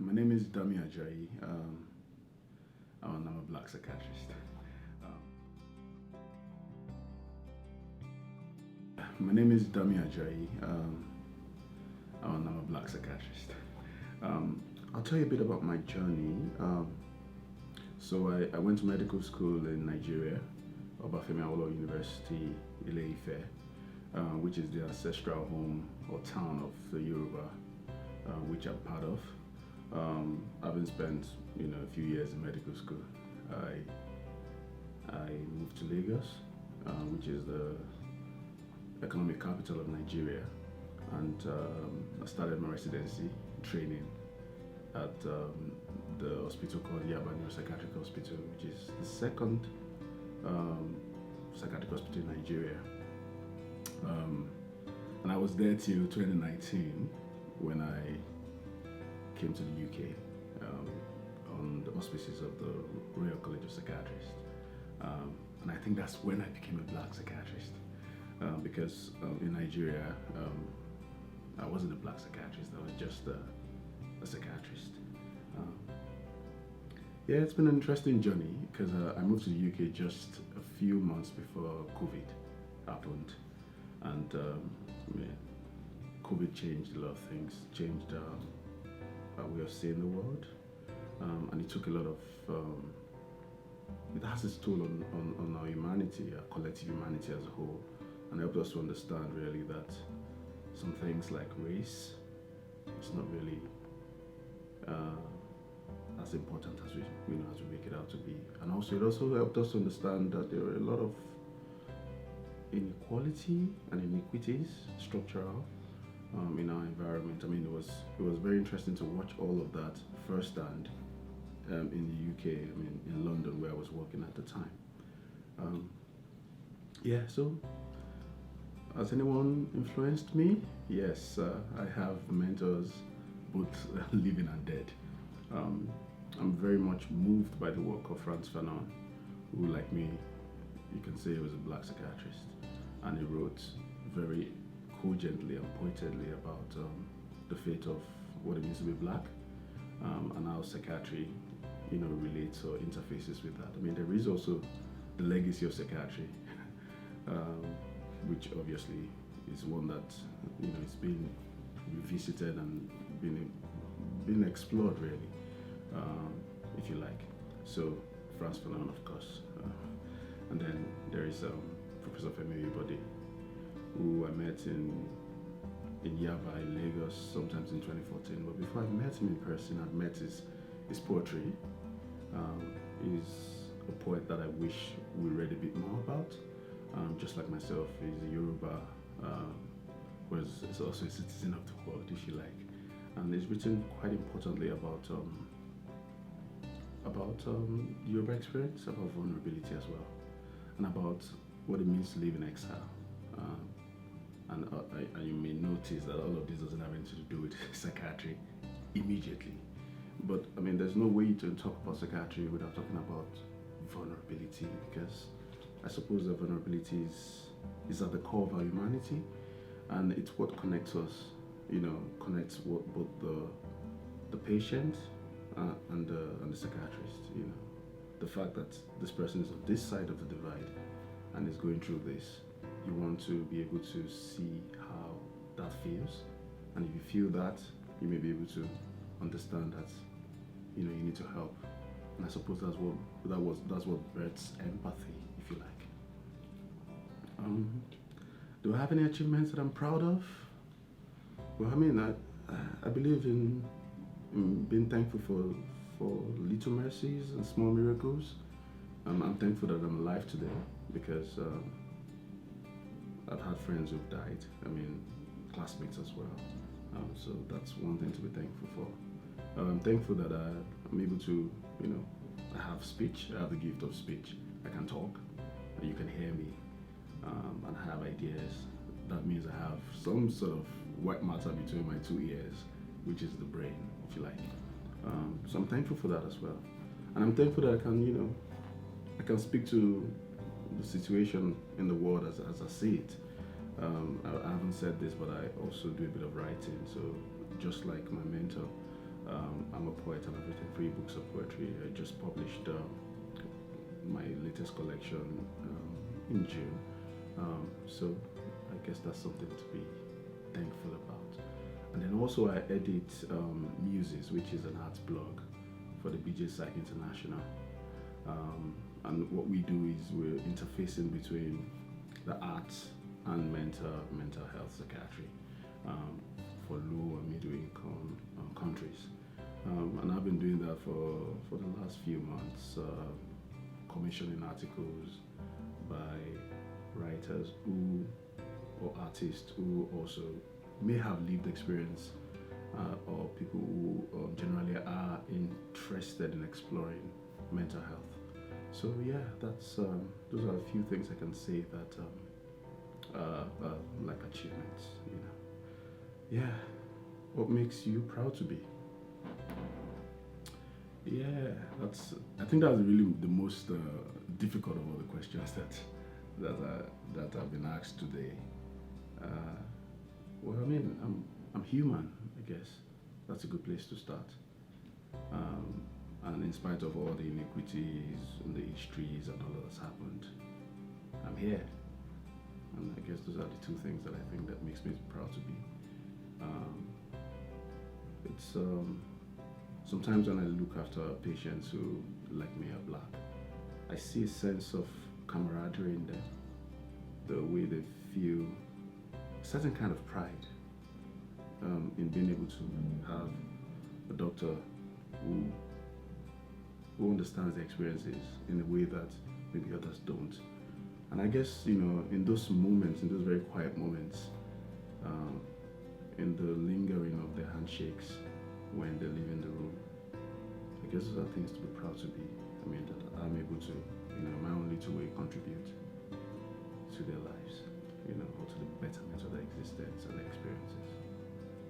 My name is Dami Ajayi. I'm a black psychiatrist. My name is Dami Ajayi. I'm a black psychiatrist. I'll tell you a bit about my journey. So I went to medical school in Nigeria, Obafemi Awolowo University, Ile-Ife, which is the ancestral home or town of the Yoruba, which I'm part of. Having spent a few years in medical school, I moved to Lagos, which is the economic capital of Nigeria, and I started my residency training at the hospital called Yaba Neuropsychiatric Hospital, which is the second psychiatric hospital in Nigeria. And I was there till 2019 when I came to the UK on the auspices of the Royal College of Psychiatrists. And I think that's when I became a black psychiatrist. Because in Nigeria, I wasn't a black psychiatrist, I was just a psychiatrist. Yeah, it's been an interesting journey because I moved to the UK just a few months before COVID happened. And COVID changed a lot of things, changed our way of seeing the world. And it took a lot of, it has its toll on our humanity, our collective humanity as a whole. And helped us to understand really that some things like race, it's not really as important as we make it out to be. And also it also helped us to understand that there are a lot of inequality and iniquities, structural, in our environment. I mean, it was very interesting to watch all of that firsthand in the UK. I mean, in London, where I was working at the time. Yeah. So, has anyone influenced me? Yes, I have mentors, both living and dead. I'm very much moved by the work of Frantz Fanon, who, like me, you can say he was a black psychiatrist, and he wrote very cogently and pointedly about the fate of what it means to be black, and how psychiatry, relates or interfaces with that. I mean, there is also the legacy of psychiatry, which obviously is one that it's been revisited and been explored really, if you like. So Frantz Fanon, of course, and then there is Professor Femi Bode, who I met in Yaba in Lagos sometimes in 2014. But before I met him in person, I'd met his poetry. He's a poet that I wish we read a bit more about. Just like myself, he's a Yoruba, whereas he's also a citizen of the world, if you like. And he's written quite importantly about Yoruba experience, about vulnerability as well, and about what it means to live in exile. And you may notice that all of this doesn't have anything to do with psychiatry immediately. But I mean, there's no way to talk about psychiatry without talking about vulnerability, because I suppose that vulnerability is at the core of our humanity, and it's what connects us, connects both the patient and the psychiatrist. The fact that this person is on this side of the divide and is going through this, you want to be able to see how that feels, and if you feel that, you may be able to understand that you need to help. And I suppose that's what births empathy, if you like. Do I have any achievements that I'm proud of? Well, I mean, I believe in being thankful for little mercies and small miracles. I'm thankful that I'm alive today because I've had friends who've died. I mean, classmates as well. So that's one thing to be thankful for. I'm thankful that I'm able to, I have speech. I have the gift of speech. I can talk, and you can hear me, and I have ideas. That means I have some sort of white matter between my two ears, which is the brain, if you like. So I'm thankful for that as well. And I'm thankful that I can speak to the situation in the world as I see it. I haven't said this, but I also do a bit of writing. So just like my mentor, I'm a poet and I've written 3 books of poetry. I just published my latest collection in June. So I guess that's something to be thankful about. And then also I edit Muses, which is an arts blog for the BJPsych International. And what we do is we're interfacing between the arts and mental health psychiatry for low and middle income countries. And I've been doing that for the last few months, commissioning articles by writers or artists who also may have lived experience or people who generally are interested in exploring mental health. So yeah, that's those are a few things I can say that like achievements, you know. Yeah, what makes you proud to be? Yeah, I think that's really the most difficult of all the questions that I've been asked today. Well, I mean, I'm human, I guess. That's a good place to start. And in spite of all the iniquities and the histories and all that's happened, I'm here. And I guess those are the 2 things that I think that makes me proud to be. It's sometimes when I look after patients who, like me, are black, I see a sense of camaraderie in them, the way they feel a certain kind of pride in being able to have a doctor who understands the experiences in a way that maybe others don't. And I guess, you know, in those moments, in those very quiet moments, in the lingering of their handshakes when they leave in the room, I guess those are things to be proud to be. I mean, that I'm able to, you know, my own little way contribute to their lives, you know.